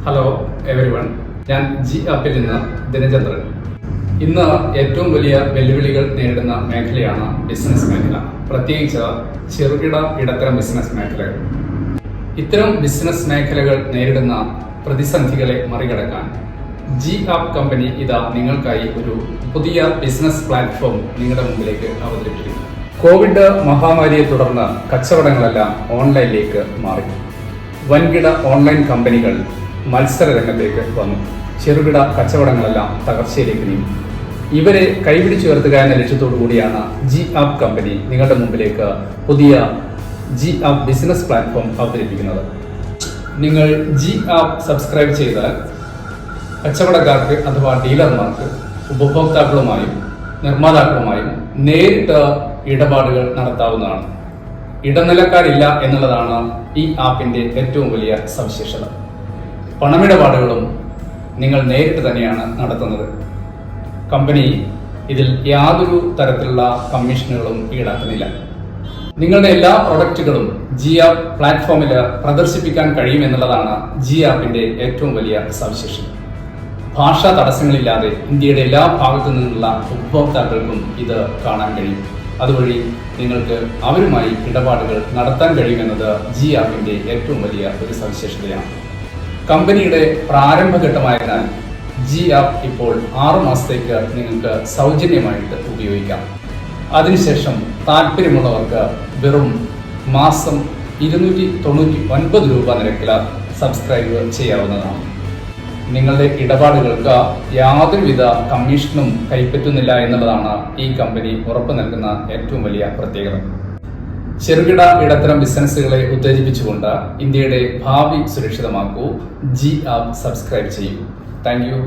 Hello everyone, ഞാൻ G ആപ്പിൽ നിന്ന് ദിനചന്ദ്രൻ. ഇന്ന് ഏറ്റവും വലിയ വെല്ലുവിളികൾ നേരിടുന്ന മേഖലയാണ് ബിസിനസ് മേഖല, പ്രത്യേകിച്ച് ചെറുകിട ഇടത്തരം ബിസിനസ് മേഖലകൾ. ഇത്തരം ബിസിനസ് മേഖലകൾ നേരിടുന്ന പ്രതിസന്ധികളെ മറികടക്കാൻ ജി ആപ്പ് കമ്പനി ഇതാ നിങ്ങൾക്കായി ഒരു പുതിയ ബിസിനസ് പ്ലാറ്റ്ഫോം നിങ്ങളുടെ മുമ്പിലേക്ക് അവതരിപ്പിക്കുന്നു. കോവിഡ് മഹാമാരിയെ തുടർന്ന് കച്ചവടങ്ങളെല്ലാം ഓൺലൈനിലേക്ക് മാറി. വൻകിട ഓൺലൈൻ കമ്പനികൾ മത്സര രംഗത്തേക്ക് വന്നു. ചെറുകിട കച്ചവടങ്ങളെല്ലാം തകർച്ചയിലേക്ക് നീങ്ങി. ഇവരെ കൈപിടിച്ചുയർത്തുക എന്ന ലക്ഷ്യത്തോടു കൂടിയാണ് ജി ആപ്പ് കമ്പനി നിങ്ങളുടെ മുമ്പിലേക്ക് പുതിയ ജി ആപ്പ് ബിസിനസ് പ്ലാറ്റ്ഫോം അവതരിപ്പിക്കുന്നത്. നിങ്ങൾ ജി ആപ്പ് സബ്സ്ക്രൈബ് ചെയ്താൽ കച്ചവടക്കാർക്ക് അഥവാ ഡീലർമാർക്ക് ഉപഭോക്താക്കളുമായും നിർമ്മാതാക്കളുമായും നേരിട്ട് ഇടപാടുകൾ നടത്താവുന്നതാണ്. ഇടനിലക്കാരില്ല എന്നുള്ളതാണ് ഈ ആപ്പിന്റെ ഏറ്റവും വലിയ സവിശേഷത. പണമിടപാടുകളും നിങ്ങൾ നേരിട്ട് തന്നെയാണ് നടത്തുന്നത്. കമ്പനി ഇതിൽ യാതൊരു തരത്തിലുള്ള കമ്മീഷനുകളും ഈടാക്കുന്നില്ല. നിങ്ങളുടെ എല്ലാ പ്രൊഡക്റ്റുകളും ജി ആപ്പ് പ്ലാറ്റ്ഫോമിൽ പ്രദർശിപ്പിക്കാൻ കഴിയുമെന്നുള്ളതാണ് ജി ആപ്പിന്റെ ഏറ്റവും വലിയ സവിശേഷത. ഭാഷാ തടസ്സങ്ങളില്ലാതെ ഇന്ത്യയുടെ എല്ലാ ഭാഗത്തു നിന്നുള്ള ഉപഭോക്താക്കൾക്കും ഇത് കാണാൻ കഴിയും. അതുവഴി നിങ്ങൾക്ക് അവരുമായി ഇടപാടുകൾ നടത്താൻ കഴിയുമെന്നത് ജി ആപ്പിന്റെ ഏറ്റവും വലിയ ഒരു സവിശേഷതയാണ്. കമ്പനിയുടെ പ്രാരംഭഘട്ടമായതിനാൽ ജി ആപ്പ് ഇപ്പോൾ 6 മാസത്തേക്ക് നിങ്ങൾക്ക് സൗജന്യമായിട്ട് ഉപയോഗിക്കാം. അതിനുശേഷം താല്പര്യമുള്ളവർക്ക് വെറും മാസം 299 രൂപ നിരക്കിൽ സബ്സ്ക്രൈബ് ചെയ്യാവുന്നതാണ്. നിങ്ങളുടെ ഇടപാടുകൾക്ക് യാതൊരുവിധ കമ്മീഷനും കൈപ്പറ്റുന്നില്ല എന്നുള്ളതാണ് ഈ കമ്പനി ഉറപ്പു നൽകുന്ന ഏറ്റവും വലിയ പ്രത്യേകത. ചെറുകിട ഇടത്തരം ബിസിനസ്സുകളെ ഉത്തേജിപ്പിച്ചുകൊണ്ട് ഇന്ത്യയുടെ ഭാവി സുരക്ഷിതമാക്കൂ. ജി ആപ്പ് സബ്സ്ക്രൈബ് ചെയ്യൂ. Thank you.